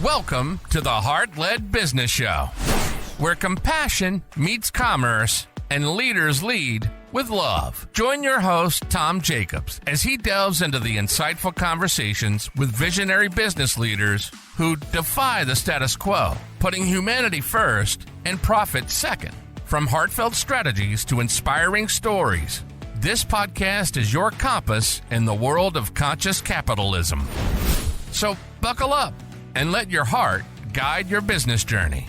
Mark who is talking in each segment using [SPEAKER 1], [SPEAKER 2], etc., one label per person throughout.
[SPEAKER 1] Welcome to the Heart-Led Business Show, where compassion meets commerce and leaders lead with love. Join your host, Tom Jacobs, as he delves into the insightful conversations with visionary business leaders who defy the status quo, putting humanity first and profit second. From heartfelt strategies to inspiring stories, this podcast is your compass in the world of conscious capitalism. So buckle up and let your heart guide your business journey.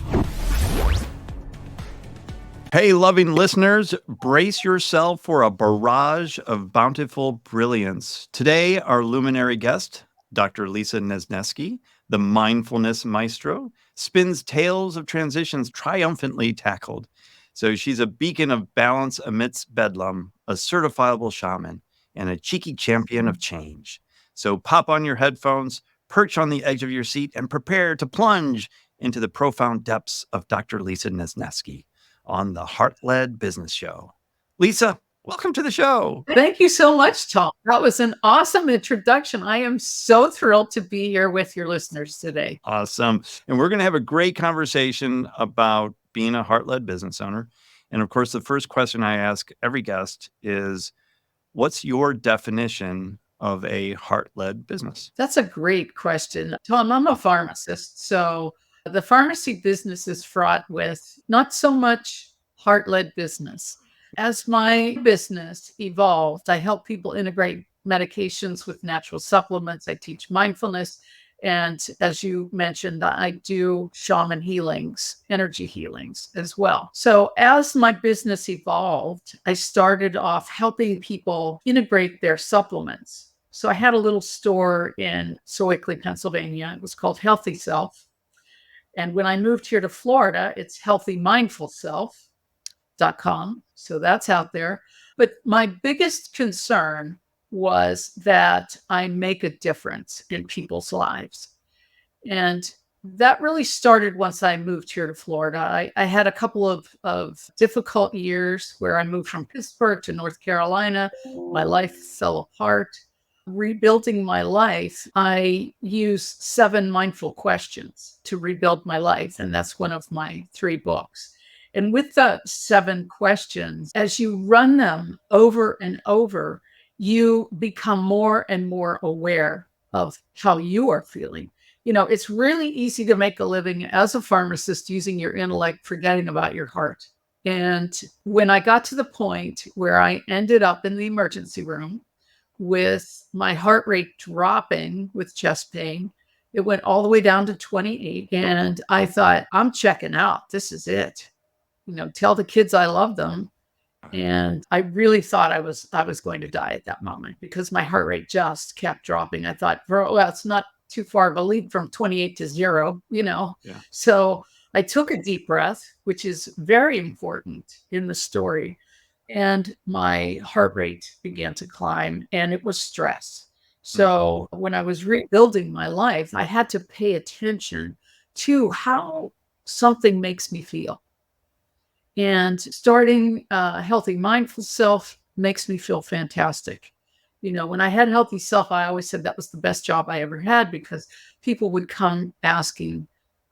[SPEAKER 2] Hey, loving listeners, brace yourself for a barrage of bountiful brilliance. Today, our luminary guest, Dr. Lisa Nezneski, the Mindfulness Maestro, spins tales of transitions triumphantly tackled. So she's a beacon of balance amidst bedlam, a certifiable shaman, and a cheeky champion of change. So pop on your headphones, perch on the edge of your seat, and prepare to plunge into the profound depths of Dr. Lisa Nezneski on the Heart-Led Business Show. Lisa, welcome to the show.
[SPEAKER 3] Thank you so much, Tom. That was an awesome introduction. I am so thrilled to be here with your listeners today.
[SPEAKER 2] Awesome. And we're going to have a great conversation about being a heart-led business owner. And of course, the first question I ask every guest is, what's your definition of a heart-led business?
[SPEAKER 3] That's a great question. Tom, I'm a pharmacist. So the pharmacy business is fraught with not so much heart-led business. As my business evolved, I help people integrate medications with natural supplements. I teach mindfulness. And as you mentioned, I do shaman healings, energy healings as well. So as my business evolved, I started off helping people integrate their supplements. So I had a little store in Sewickley, Pennsylvania. It was called Healthy Self. And when I moved here to Florida, it's healthymindfulself.com. So that's out there. But my biggest concern was that I make a difference in people's lives. And that really started once I moved here to Florida. I had a couple of difficult years where I moved from Pittsburgh to North Carolina. My life fell apart. Rebuilding my life, I use 7 mindful questions to rebuild my life. And that's one of my 3 books. And with the 7 questions, as you run them over and over, you become more and more aware of how you are feeling. You know, it's really easy to make a living as a pharmacist using your intellect, forgetting about your heart. And when I got to the point where I ended up in the emergency room with my heart rate dropping with chest pain, it went all the way down to 28. And I thought, I'm checking out. This is it. You know, tell the kids I love them. And I really thought I was going to die at that moment because my heart rate just kept dropping. I thought, well, it's not too far of a leap from 28 to 0, you know. Yeah. So I took a deep breath, which is very important in the story. And my heart rate began to climb, and it was stress. So when I was rebuilding my life, I had to pay attention to how something makes me feel. And starting Healthy Mindful Self makes me feel fantastic. You know, when I had Healthy Self, I always said that was the best job I ever had because people would come asking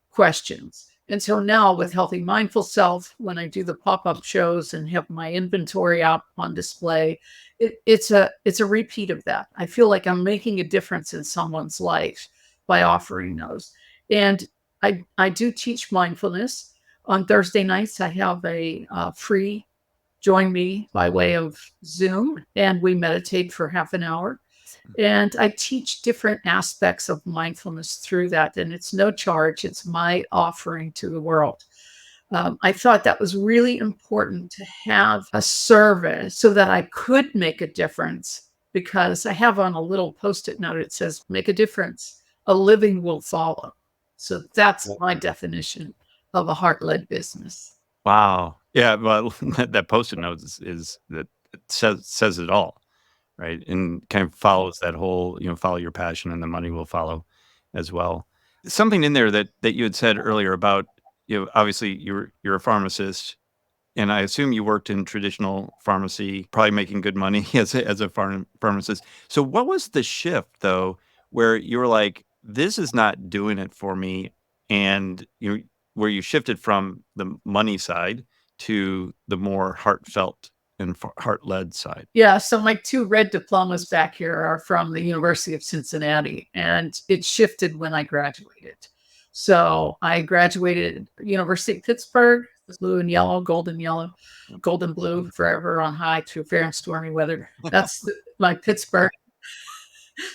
[SPEAKER 3] questions. And so now with Healthy Mindful Self, when I do the pop-up shows and have my inventory out on display, it's a repeat of that. I feel like I'm making a difference in someone's life by offering those. And I do teach mindfulness. On Thursday nights, I have a free join me by way of Zoom, and we meditate for half an hour. And I teach different aspects of mindfulness through that. And it's no charge. It's my offering to the world. I thought that was really important to have a service so that I could make a difference, because I have on a little Post-it note, it says, make a difference, a living will follow. So that's my definition of a heart-led business.
[SPEAKER 2] Wow. Yeah. Well, that Post-it note is that it says it all. Right. And kind of follows that whole, follow your passion and the money will follow as well. Something in there that you had said earlier about, obviously you're a pharmacist, and I assume you worked in traditional pharmacy, probably making good money as a pharmacist. So what was the shift though, where you were like, this is not doing it for me. And where you shifted from the money side to the more heartfelt and heart-led side.
[SPEAKER 3] Yeah, so my 2 red diplomas back here are from the University of Cincinnati, and it shifted when I graduated. So I graduated University of Pittsburgh, blue and yellow, golden blue, forever on high through fair and stormy weather. That's my Pittsburgh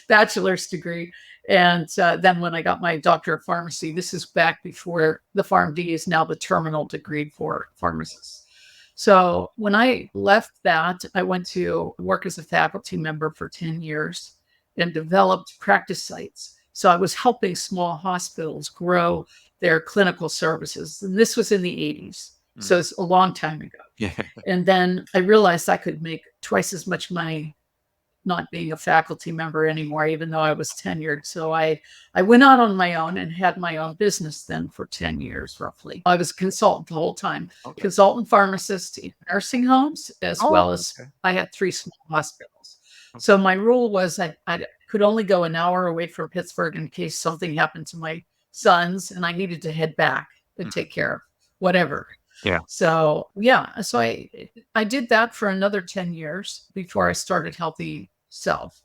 [SPEAKER 3] bachelor's degree. And then when I got my doctor of pharmacy, this is back before the PharmD is now the terminal degree for pharmacists. So when I left that, I went to work as a faculty member for 10 years and developed practice sites. So I was helping small hospitals grow their clinical services. And this was in the 80s. So it's a long time ago.
[SPEAKER 2] Yeah.
[SPEAKER 3] And then I realized I could make twice as much money not being a faculty member anymore, even though I was tenured. So I went out on my own and had my own business then for 10 years, roughly. I was a consultant the whole time, consultant pharmacist in nursing homes, as well as I had 3 small hospitals. So my rule was I could only go an hour away from Pittsburgh in case something happened to my sons and I needed to head back and take care of whatever.
[SPEAKER 2] Yeah.
[SPEAKER 3] So I did that for another 10 years before I started Healthy Self.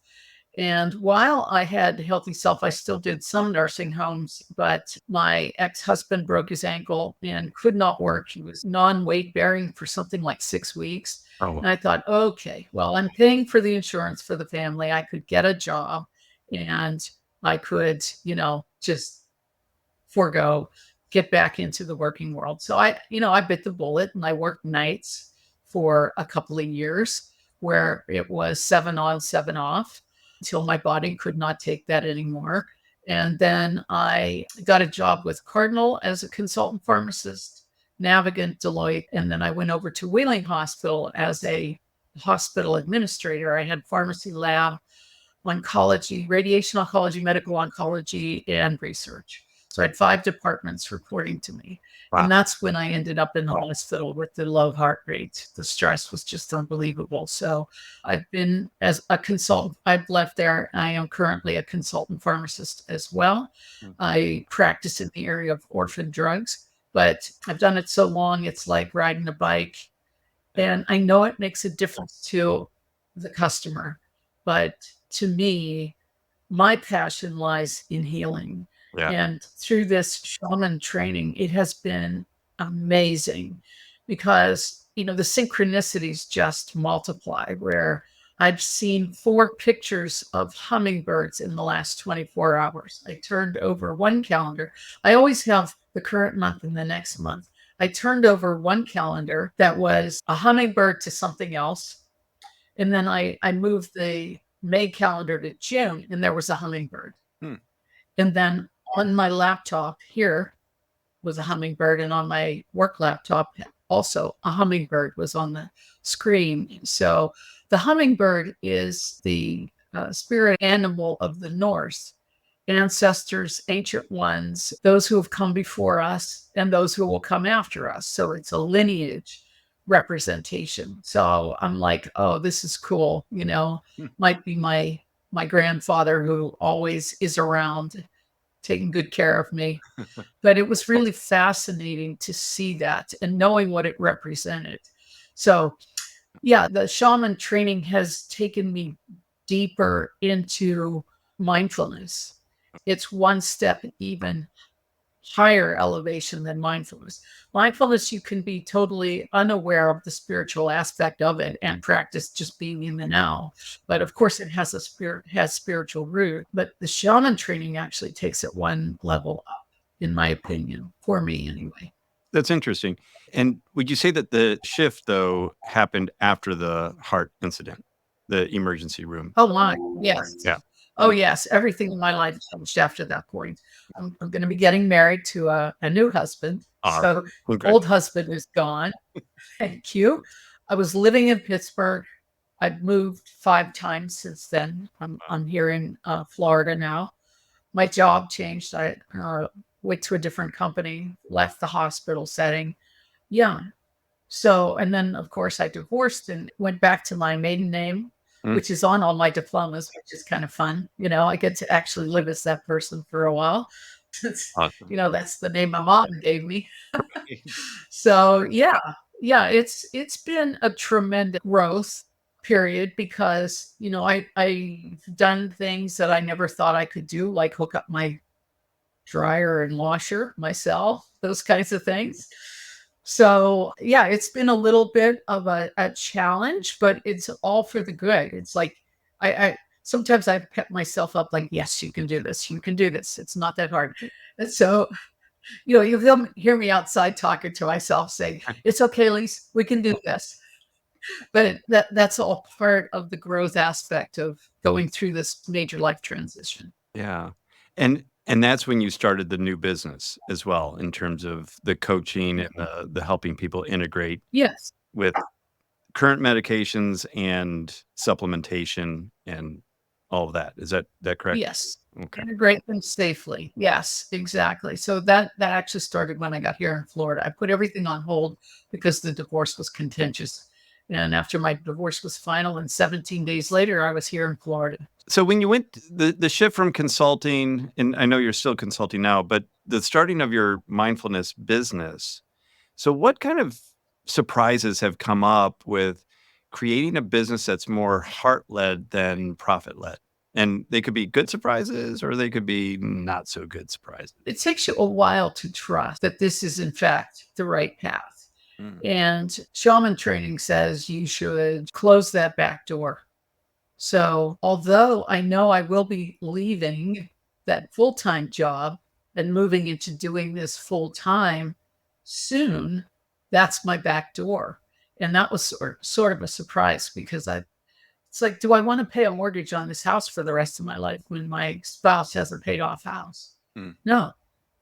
[SPEAKER 3] And while I had Healthy Self, I still did some nursing homes, but my ex-husband broke his ankle and could not work. He was non-weight bearing for something like 6 weeks.
[SPEAKER 2] Oh.
[SPEAKER 3] And I thought, okay, well, I'm paying for the insurance for the family. I could get a job and I could, just forego, get back into the working world. So I bit the bullet and I worked nights for a couple of years where it was 7 on, 7 off until my body could not take that anymore. And then I got a job with Cardinal as a consultant pharmacist, Navigant, Deloitte. And then I went over to Wheeling Hospital as a hospital administrator. I had pharmacy lab, oncology, radiation oncology, medical oncology, and research. So I had 5 departments reporting to me.
[SPEAKER 2] Wow.
[SPEAKER 3] And that's when I ended up in the hospital with the low heart rate. The stress was just unbelievable. So I've been as a consultant, I've left there. I am currently a consultant pharmacist as well. I practice in the area of orphan drugs, but I've done it so long, it's like riding a bike. And I know it makes a difference to the customer. But to me, my passion lies in healing.
[SPEAKER 2] Yeah.
[SPEAKER 3] And through this shaman training, it has been amazing because, the synchronicities just multiply, where I've seen 4 pictures of hummingbirds in the last 24 hours. I turned over one calendar. I always have the current month and the next month. I turned over one calendar that was a hummingbird to something else. And then I moved the May calendar to June and there was a hummingbird. And then on my laptop here was a hummingbird, and on my work laptop also a hummingbird was on the screen. So the hummingbird is the spirit animal of the Norse, ancestors, ancient ones, those who have come before us and those who will come after us. So it's a lineage representation. So I'm like, oh, this is cool. Might be my grandfather who always is around taking good care of me. But it was really fascinating to see that and knowing what it represented. So yeah, the shaman training has taken me deeper into mindfulness. It's one step even higher elevation than mindfulness. Mindfulness, you can be totally unaware of the spiritual aspect of it and practice just being in the now. But of course, it has spiritual root. But the shaman training actually takes it one level up, in my opinion, for me anyway.
[SPEAKER 2] That's interesting. And would you say that the shift, though, happened after the heart incident, the emergency room?
[SPEAKER 3] Oh my, yes.
[SPEAKER 2] Yeah.
[SPEAKER 3] Oh yes, everything in my life changed after that point. I'm going to be getting married to a new husband. So old husband is gone. Thank you. I was living in Pittsburgh. I've moved 5 times since then. I'm here in Florida now. My job changed. I went to a different company, left the hospital setting. Yeah. So, and then of course I divorced and went back to my maiden name, which is on all my diplomas, which is kind of fun. I get to actually live as that person for a while.
[SPEAKER 2] Awesome.
[SPEAKER 3] That's the name my mom gave me. So yeah, it's been a tremendous growth period because I've done things that I never thought I could do, like hook up my dryer and washer myself, those kinds of things. So yeah, it's been a little bit of a challenge, but it's all for the good. It's like I sometimes I've kept myself up like, yes, you can do this. You can do this. It's not that hard. And so, you'll hear me outside talking to myself saying, it's okay, Lise, we can do this. But that's all part of the growth aspect of going through this major life transition.
[SPEAKER 2] Yeah. And that's when you started the new business as well, in terms of the coaching and the helping people integrate
[SPEAKER 3] Yes.
[SPEAKER 2] with current medications and supplementation and all of that. Is that correct?
[SPEAKER 3] Yes.
[SPEAKER 2] Okay.
[SPEAKER 3] Integrate them safely. Yes, exactly. So that actually started when I got here in Florida. I put everything on hold because the divorce was contentious. And after my divorce was final, and 17 days later, I was here in Florida.
[SPEAKER 2] So when you went the shift from consulting, and I know you're still consulting now, but the starting of your mindfulness business. So what kind of surprises have come up with creating a business that's more heart-led than profit-led? And they could be good surprises or they could be not so good surprises.
[SPEAKER 3] It takes you a while to trust that this is, in fact, the right path. And shaman training says you should close that back door. So although I know I will be leaving that full-time job and moving into doing this full-time soon, that's my back door. And that was sort of a surprise because it's like, do I want to pay a mortgage on this house for the rest of my life when my spouse hasn't paid off house? No,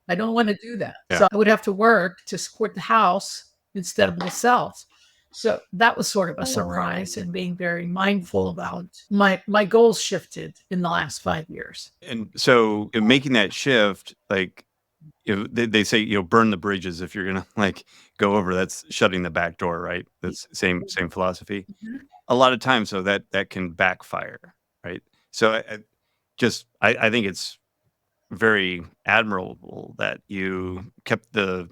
[SPEAKER 3] I don't want to do that.
[SPEAKER 2] Yeah.
[SPEAKER 3] So I would have to work to support the house instead of myself. So that was sort of a surprise, and being very mindful about my goals shifted in the last 5 years.
[SPEAKER 2] And so in making that shift, like they say, burn the bridges if you're gonna like go over. That's shutting the back door, right? That's same philosophy. A lot of times, though, that can backfire, right? So I think it's very admirable that you kept the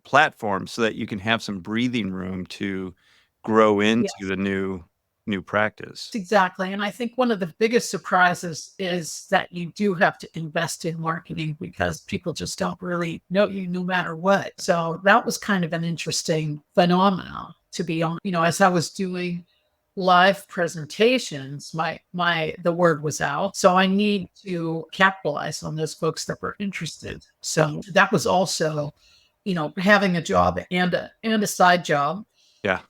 [SPEAKER 2] platform so that you can have some breathing room to grow into the new practice.
[SPEAKER 3] Exactly. And I think one of the biggest surprises is that you do have to invest in marketing because people just don't really know you no matter what. So that was kind of an interesting phenomenon to be on. As I was doing live presentations, the word was out. So I need to capitalize on those folks that were interested. So that was also, having a job and a side job.
[SPEAKER 2] Yeah.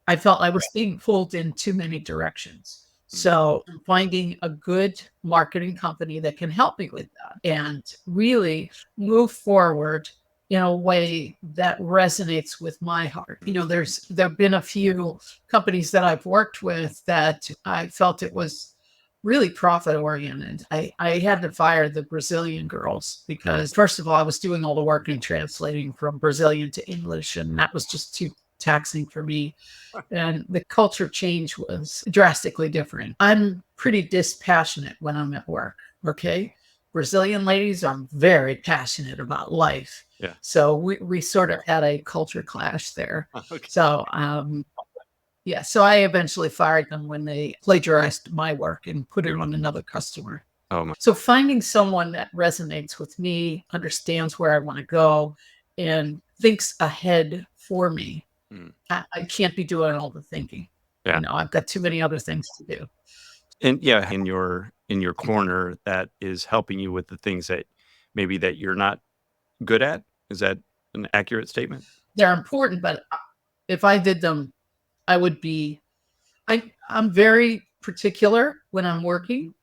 [SPEAKER 3] I felt I was being pulled in too many directions. So finding a good marketing company that can help me with that and really move forward in a way that resonates with my heart. There have been a few companies that I've worked with that I felt it was really profit oriented. I had to fire the Brazilian girls because, first of all, I was doing all the work and translating from Brazilian to English, and that was just too taxing for me. And the culture change was drastically different. I'm pretty dispassionate when I'm at work. Okay. Brazilian ladies are very passionate about life.
[SPEAKER 2] Yeah.
[SPEAKER 3] So we sort of had a culture clash there.
[SPEAKER 2] Okay.
[SPEAKER 3] So, so I eventually fired them when they plagiarized my work and put it on another customer.
[SPEAKER 2] Oh my.
[SPEAKER 3] So finding someone that resonates with me, understands where I want to go, and thinks ahead for me. I can't be doing all the thinking.
[SPEAKER 2] Yeah.
[SPEAKER 3] I've got too many other things to do.
[SPEAKER 2] And in your corner that is helping you with the things that maybe that you're not good at. Is that an accurate statement?
[SPEAKER 3] They're important, but if I did them, I would be. I'm very particular when I'm working.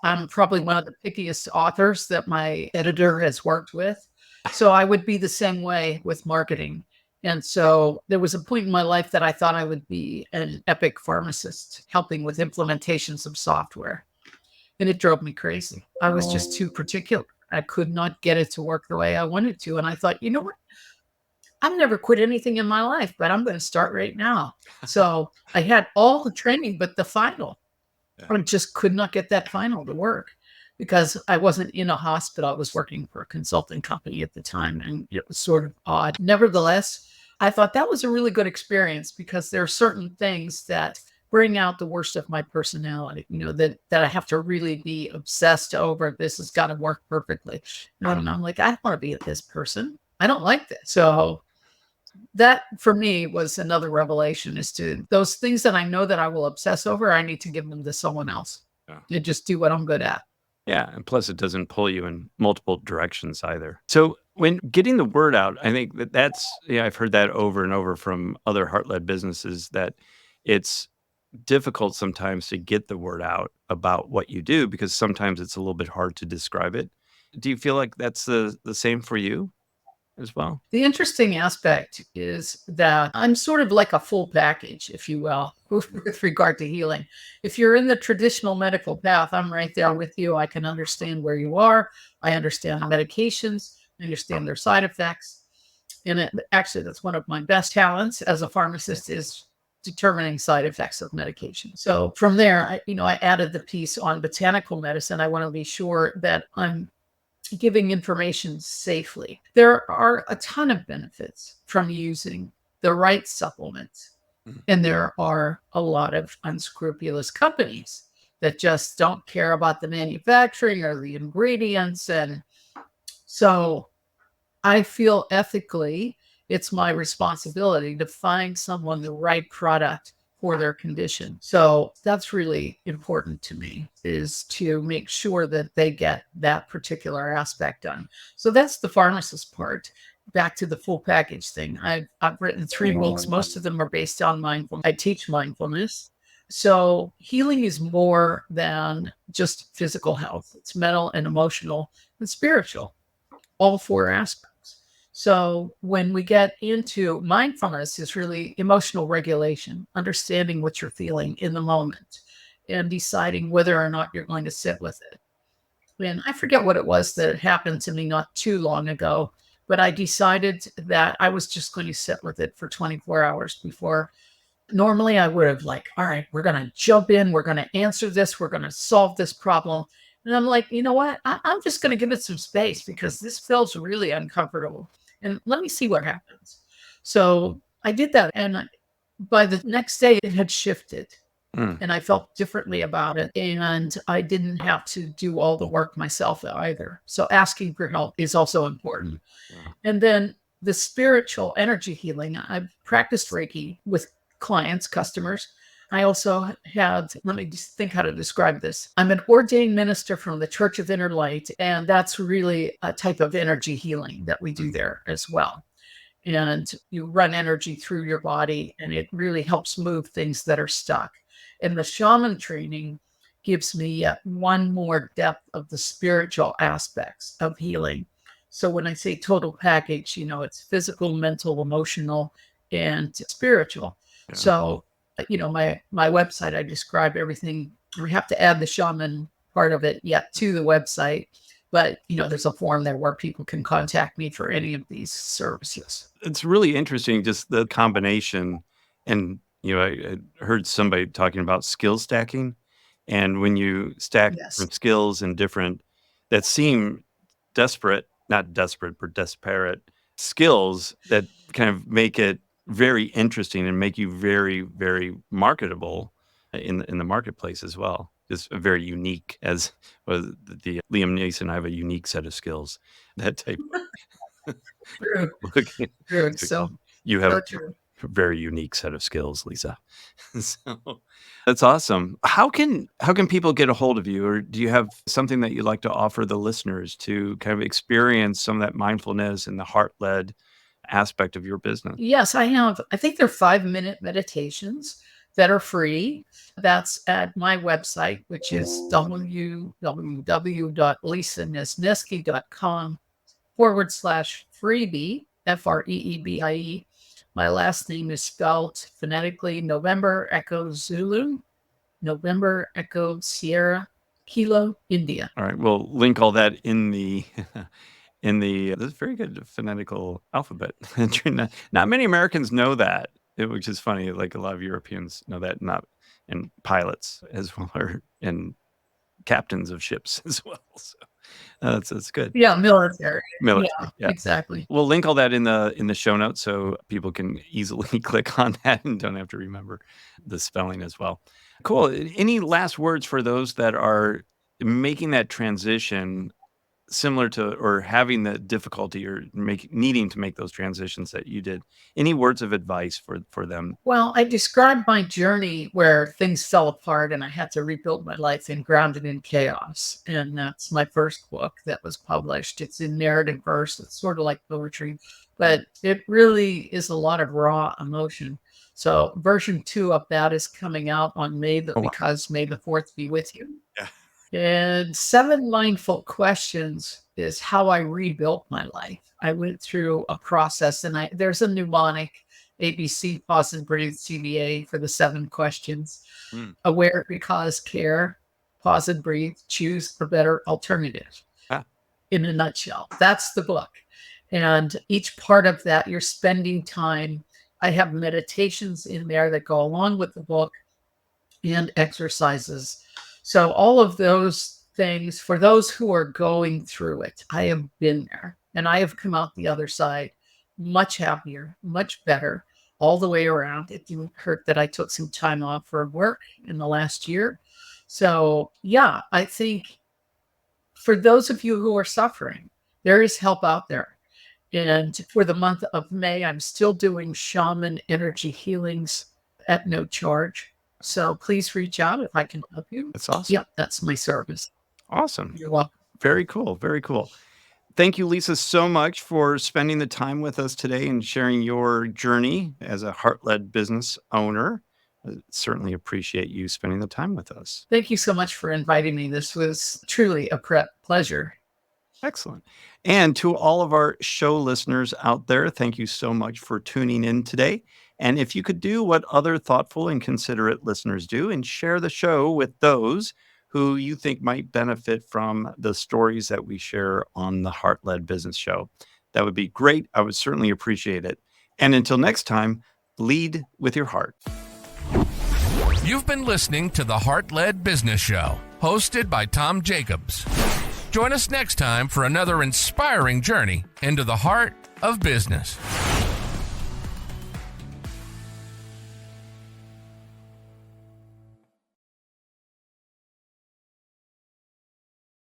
[SPEAKER 3] I'm probably one of the pickiest authors that my editor has worked with. So I would be the same way with marketing. And so there was a point in my life that I thought I would be an epic pharmacist helping with implementations of software. And it drove me crazy. I was just too particular. I could not get it to work the way I wanted to. And I thought, you know what? I've never quit anything in my life, but I'm going to start right now. So I had all the training, but the final, I just could not get that final to work because I wasn't in a hospital. I was working for a consulting company at the time, and it was sort of odd. Nevertheless, I thought that was a really good experience because there are certain things that bring out the worst of my personality, that I have to really be obsessed over. This has got to work perfectly. And I'm like, I don't want to be this person. I don't like this. So that for me was another revelation, is to those things that I know that I will obsess over, I need to give them to someone else and just do what I'm good at.
[SPEAKER 2] Yeah. And plus, it doesn't pull you in multiple directions either. So, when getting the word out, I think I've heard that over and over from other heart led businesses, that it's difficult sometimes to get the word out about what you do because sometimes it's a little bit hard to describe it. Do you feel like that's the same for you as well?
[SPEAKER 3] The interesting aspect is that I'm sort of like a full package, if you will, with regard to healing. If you're in the traditional medical path, I'm right there with you. I can understand where you are. I understand medications, I understand their side effects. And actually, that's one of my best talents as a pharmacist, is determining side effects of medication. So from there, I added the piece on botanical medicine. I want to be sure that I'm giving information safely. There are a ton of benefits from using the right supplements. And there are a lot of unscrupulous companies that just don't care about the manufacturing or the ingredients. And so I feel ethically it's my responsibility to find someone the right product for their condition. So that's really important to me, is to make sure that they get that particular aspect done. So that's the pharmacist part. Back to the full package thing. I've written 3 books. Most of them are based on mindfulness. I teach mindfulness. So healing is more than just physical health. It's mental and emotional and spiritual, all 4 aspects. So when we get into mindfulness, is really emotional regulation, understanding what you're feeling in the moment and deciding whether or not you're going to sit with it. And I forget what it was that happened to me not too long ago, but I decided that I was just going to sit with it for 24 hours before. Normally I would have all right, we're going to jump in. We're going to answer this. We're going to solve this problem. And I'm like, you know what? I'm just going to give it some space because this feels really uncomfortable. And let me see what happens. So I did that. And by the next day, it had shifted. And I felt differently about it. And I didn't have to do all the work myself either. So asking for help is also important. And then the spiritual energy healing, I've practiced Reiki with clients, customers. I also had, let me just think how to describe this. I'm an ordained minister from the Church of Inner Light, and that's really a type of energy healing that we do there as well. And you run energy through your body, and it really helps move things that are stuck. And the shaman training gives me yet one more depth of the spiritual aspects of healing. So when I say total package, it's physical, mental, emotional, and spiritual. Yeah. So my website, I describe everything. We have to add the shaman part of it yet to the website. But, there's a form there where people can contact me for any of these services.
[SPEAKER 2] It's really interesting, just the combination. And, I heard somebody talking about skill stacking. And when you stack different skills and that seem not desperate, but disparate skills that kind of make it very interesting and make you very, very marketable in the marketplace as well. Just very unique, as was the Liam Neeson. I have a unique set of skills. That type.
[SPEAKER 3] True. True. So
[SPEAKER 2] you have a very unique set of skills, Lisa. So that's awesome. How can people get a hold of you, or do you have something that you'd like to offer the listeners to kind of experience some of that mindfulness and the heart-led aspect of your business?
[SPEAKER 3] Yes, I have. I think they're 5-minute meditations that are free. That's at my website, which is www.lisanesneski.com/freebie, FREEBIE. My last name is spelled phonetically November Echo Zulu, November Echo Sierra, Kilo, India.
[SPEAKER 2] All right. We'll link all that in the in the this very good phonetical alphabet. Not many Americans know that, which is funny. Like a lot of Europeans know that, not and pilots as well, and captains of ships as well. So that's good.
[SPEAKER 3] Yeah, military.
[SPEAKER 2] Military, yeah.
[SPEAKER 3] Exactly.
[SPEAKER 2] We'll link all that in the show notes so people can easily click on that and don't have to remember the spelling as well. Cool. Any last words for those that are making that transition, similar to or having the difficulty or needing to make those transitions that you did? Any words of advice for them?
[SPEAKER 3] Well, I described my journey where things fell apart and I had to rebuild my life in Grounded in Chaos. And that's my first book that was published. It's in narrative verse. It's sort of like poetry, but it really is a lot of raw emotion. So version 2 of that is coming out on because May the 4th be with you.
[SPEAKER 2] Yeah.
[SPEAKER 3] And 7 Mindful Questions is how I rebuilt my life. I went through a process, and there's a mnemonic, ABC, pause and breathe, CBA for the 7 questions. Aware, because, care, pause and breathe, choose a better alternative. In a nutshell, that's the book. And each part of that, you're spending time. I have meditations in there that go along with the book and exercises. So all of those things, for those who are going through it, I have been there and I have come out the other side much happier, much better all the way around. It didn't hurt that I took some time off for work in the last year. So yeah, I think for those of you who are suffering, there is help out there. And for the month of May, I'm still doing shaman energy healings at no charge. So please reach out if I can help you.
[SPEAKER 2] That's awesome.
[SPEAKER 3] Yeah, that's my service.
[SPEAKER 2] Awesome.
[SPEAKER 3] You're welcome.
[SPEAKER 2] Very cool. Very cool. Thank you, Lisa, so much for spending the time with us today and sharing your journey as a heart-led business owner. I certainly appreciate you spending the time with us.
[SPEAKER 3] Thank you so much for inviting me. This was truly a pleasure.
[SPEAKER 2] Excellent. And to all of our show listeners out there, thank you so much for tuning in today. And if you could do what other thoughtful and considerate listeners do and share the show with those who you think might benefit from the stories that we share on the Heart-Led Business Show, that would be great. I would certainly appreciate it. And until next time, lead with your heart.
[SPEAKER 1] You've been listening to the Heart-Led Business Show, hosted by Tom Jacobs. Join us next time for another inspiring journey into the heart of business.